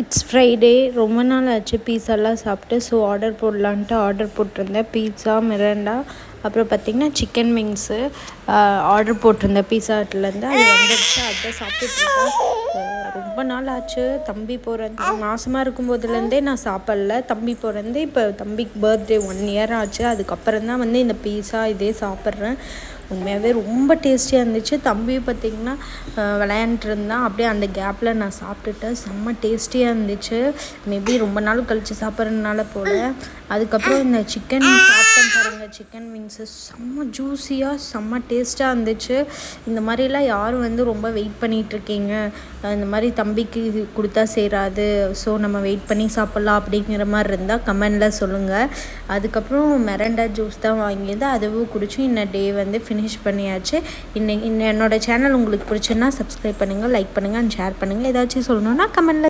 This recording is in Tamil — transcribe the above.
It's Friday. ரொம்ப நாள் ஆச்சு பீஸாலாம் சாப்பிட்டு. ஸோ ஆர்டர் போடலான்ட்டு ஆர்டர் போட்டிருந்தேன். பீட்சா, மிராண்டா, அப்புறம் பார்த்திங்கன்னா சிக்கன் விங்ஸு ஆர்டர் போட்டிருந்தேன் பீஸா ஹட்லேருந்து. அது வந்துடுச்சு. அதுதான் சாப்பிட்டுட்ருக்கேன். ரொம்ப நாள் ஆச்சு. தம்பி பிறந்து மாதமாக இருக்கும்போதுலேருந்தே நான் சாப்பிடல. தம்பி பிறந்து இப்போ தம்பிக்கு பர்த்டே 1 இயர் ஆச்சு. அதுக்கப்புறம் தான் வந்து இந்த பீஸா இதே சாப்பிட்றேன். உண்மையாகவே ரொம்ப டேஸ்டியாக இருந்துச்சு. தம்பியும் பார்த்திங்கன்னா விளையாண்டுருந்தான். அப்படியே அந்த கேப்பில் நான் சாப்பிட்டுட்டேன். செம்ம டேஸ்டியாக இருந்துச்சு. மேபி ரொம்ப நாள் கழித்து சாப்பிட்றதுனால போல். அதுக்கப்புறம் இந்த சிக்கன் சாப்பிட்டேன் பாருங்கள். சிக்கன் விங்ஸு செம்ம ஜூஸியாக செம்ம டேஸ்ட்டாக இருந்துச்சு. இந்த மாதிரிலாம் யாரும் வந்து ரொம்ப வெயிட் பண்ணிகிட்ருக்கீங்க, இந்த மாதிரி தம்பிக்கு கொடுத்தா சேராது, ஸோ நம்ம வெயிட் பண்ணி சாப்பிட்லாம் அப்படிங்கிற மாதிரி இருந்தால் கமெண்டில் சொல்லுங்கள். அதுக்கப்புறம் மிராண்டா ஜூஸ் தான் வாங்கியது. அதுவும் குடிச்சு இன்னும் டே வந்து ஃபினிஷ் பண்ணியாச்சு. இன்னைக்கு என்னோடய சேனல் உங்களுக்கு பிடிச்சுன்னா சப்ஸ்கிரைப் பண்ணுங்கள், லைக் பண்ணுங்கள் அண்ட் ஷேர் பண்ணுங்கள். ஏதாச்சும் சொல்லணுன்னா கமெண்டில்